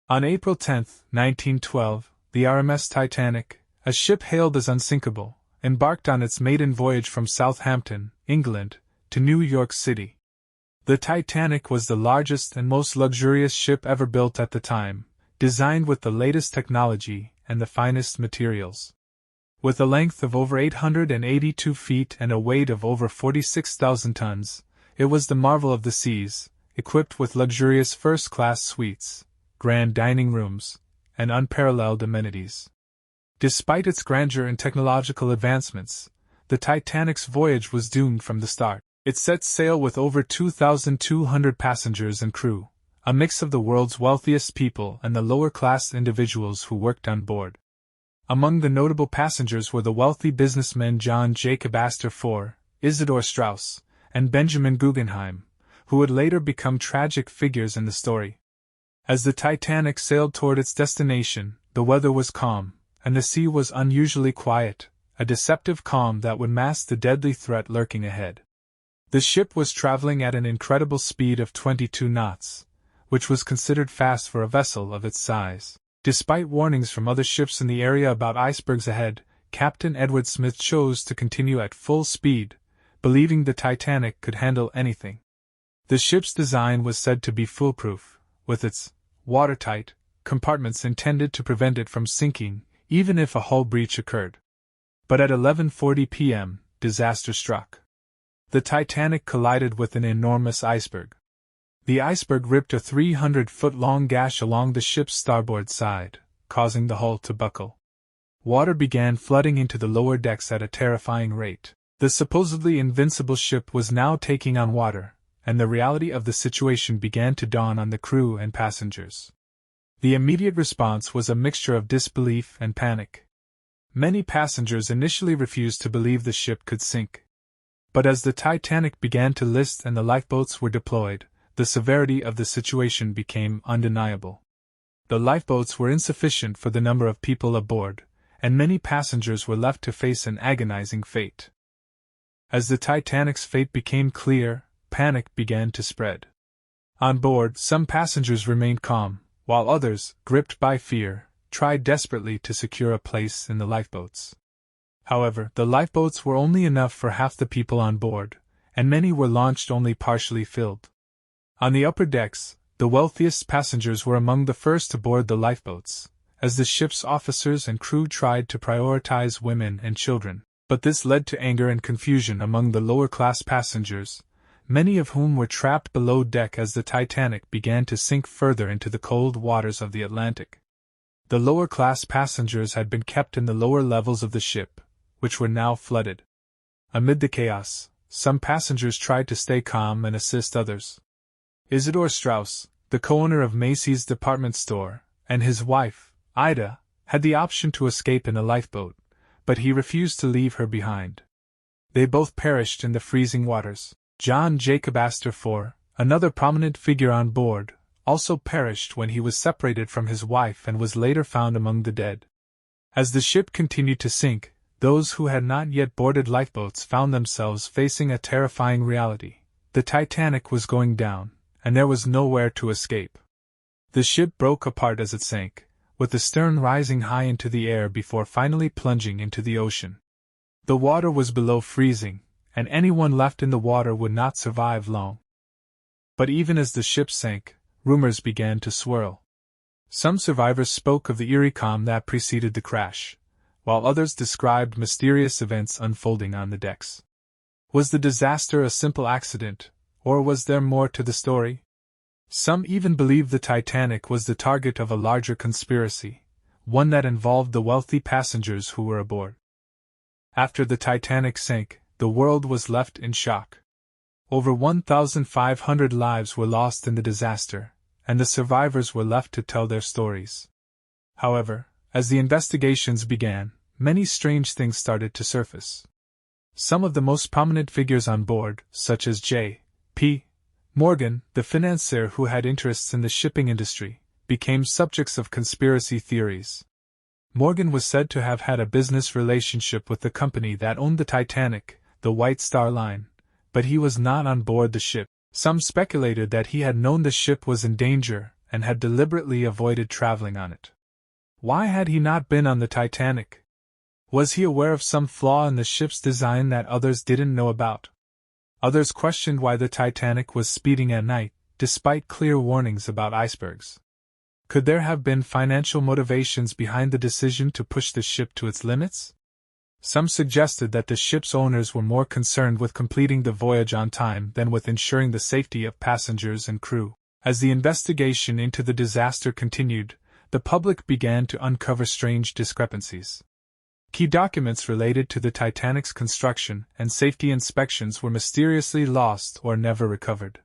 On April 10, 1912, the RMS Titanic, a ship hailed as Unsinkable, embarked on its maiden voyage from Southampton, England, to New York City. The Titanic was the largest and most luxurious ship ever built at the time, designed with the latest technology and the finest materials. With a length of over 882 feet and a weight of over 46,000 tons, it was the marvel of the seas, equipped with luxurious first-class suites, grand dining rooms, and unparalleled amenities. Despite its grandeur and technological advancements, the Titanic's voyage was doomed from the start. It set sail with over 2,200 passengers and crew, a mix of the world's wealthiest people and the lower-class individuals who worked on board. Among the notable passengers were the wealthy businessmen John Jacob Astor IV, Isidor Straus, and Benjamin Guggenheim, who would later become tragic figures in the story. As the Titanic sailed toward its destination, the weather was calm, and the sea was unusually quiet, a deceptive calm that would mask the deadly threat lurking ahead. The ship was traveling at an incredible speed of 22 knots, which was considered fast for a vessel of its size. Despite warnings from other ships in the area about icebergs ahead, Captain Edward Smith chose to continue at full speed, believing the Titanic could handle anything. The ship's design was said to be foolproof, with its watertight compartments intended to prevent it from sinking, even if a hull breach occurred. But at 11:40 p.m., disaster struck. The Titanic collided with an enormous iceberg. The iceberg ripped a 300-foot-long gash along the ship's starboard side, causing the hull to buckle. Water began flooding into the lower decks at a terrifying rate. The supposedly invincible ship was now taking on water, and the reality of the situation began to dawn on the crew and passengers. The immediate response was a mixture of disbelief and panic. Many passengers initially refused to believe the ship could sink. But as the Titanic began to list and the lifeboats were deployed, the severity of the situation became undeniable. The lifeboats were insufficient for the number of people aboard, and many passengers were left to face an agonizing fate. As the Titanic's fate became clear, panic began to spread. On board, some passengers remained calm, while others, gripped by fear, tried desperately to secure a place in the lifeboats. However, the lifeboats were only enough for half the people on board, and many were launched only partially filled. On the upper decks, the wealthiest passengers were among the first to board the lifeboats, as the ship's officers and crew tried to prioritize women and children, but this led to anger and confusion among the lower-class passengers, many of whom were trapped below deck as the Titanic began to sink further into the cold waters of the Atlantic. The lower-class passengers had been kept in the lower levels of the ship, which were now flooded. Amid the chaos, some passengers tried to stay calm and assist others. Isidor Straus, the co-owner of Macy's department store, and his wife, Ida, had the option to escape in a lifeboat, but he refused to leave her behind. They both perished in the freezing waters. John Jacob Astor IV, another prominent figure on board, also perished when he was separated from his wife and was later found among the dead. As the ship continued to sink, those who had not yet boarded lifeboats found themselves facing a terrifying reality. The Titanic was going down, and there was nowhere to escape. The ship broke apart as it sank, with the stern rising high into the air before finally plunging into the ocean. The water was below freezing, and anyone left in the water would not survive long. But even as the ship sank, rumors began to swirl. Some survivors spoke of the eerie calm that preceded the crash, while others described mysterious events unfolding on the decks. Was the disaster a simple accident, or was there more to the story? Some even believed the Titanic was the target of a larger conspiracy, one that involved the wealthy passengers who were aboard. After the Titanic sank, the world was left in shock. Over 1,500 lives were lost in the disaster, and the survivors were left to tell their stories. However, as the investigations began, many strange things started to surface. Some of the most prominent figures on board, such as J.P. Morgan, the financier who had interests in the shipping industry, became subjects of conspiracy theories. Morgan was said to have had a business relationship with the company that owned the Titanic, the White Star Line, but he was not on board the ship. Some speculated that he had known the ship was in danger and had deliberately avoided traveling on it. Why had he not been on the Titanic? Was he aware of some flaw in the ship's design that others didn't know about? Others questioned why the Titanic was speeding at night, despite clear warnings about icebergs. Could there have been financial motivations behind the decision to push the ship to its limits? Some suggested that the ship's owners were more concerned with completing the voyage on time than with ensuring the safety of passengers and crew. As the investigation into the disaster continued, the public began to uncover strange discrepancies. Key documents related to the Titanic's construction and safety inspections were mysteriously lost or never recovered.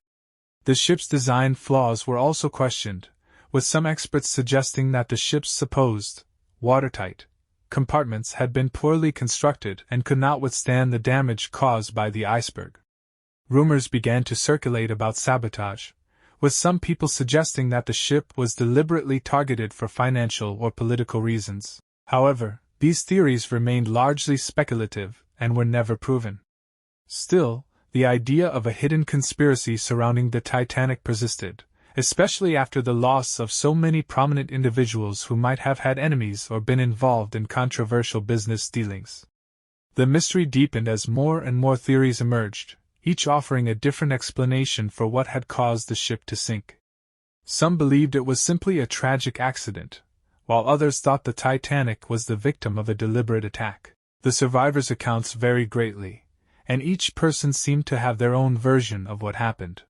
The ship's design flaws were also questioned, with some experts suggesting that the ship's supposed watertight compartments had been poorly constructed and could not withstand the damage caused by the iceberg. Rumors began to circulate about sabotage, with some people suggesting that the ship was deliberately targeted for financial or political reasons. However, these theories remained largely speculative and were never proven. Still, the idea of a hidden conspiracy surrounding the Titanic persisted, especially after the loss of so many prominent individuals who might have had enemies or been involved in controversial business dealings. The mystery deepened as more and more theories emerged, each offering a different explanation for what had caused the ship to sink. Some believed it was simply a tragic accident, while others thought the Titanic was the victim of a deliberate attack. The survivors' accounts varied greatly, and each person seemed to have their own version of what happened.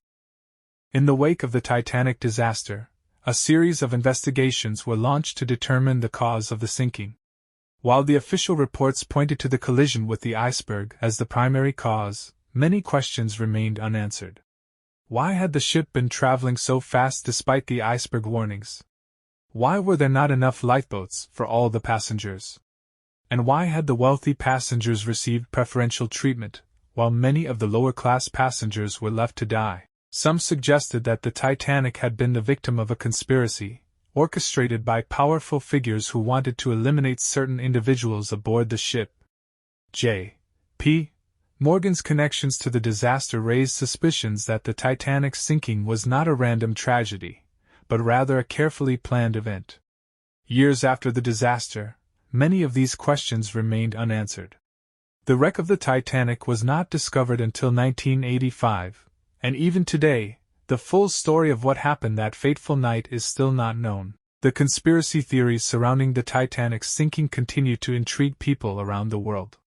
In the wake of the Titanic disaster, a series of investigations were launched to determine the cause of the sinking. While the official reports pointed to the collision with the iceberg as the primary cause, many questions remained unanswered. Why had the ship been traveling so fast despite the iceberg warnings? Why were there not enough lifeboats for all the passengers? And why had the wealthy passengers received preferential treatment, while many of the lower-class passengers were left to die? Some suggested that the Titanic had been the victim of a conspiracy, orchestrated by powerful figures who wanted to eliminate certain individuals aboard the ship. J. P. Morgan's connections to the disaster raised suspicions that the Titanic's sinking was not a random tragedy, but rather a carefully planned event. Years after the disaster, many of these questions remained unanswered. The wreck of the Titanic was not discovered until 1985, and even today, the full story of what happened that fateful night is still not known. The conspiracy theories surrounding the Titanic's sinking continue to intrigue people around the world.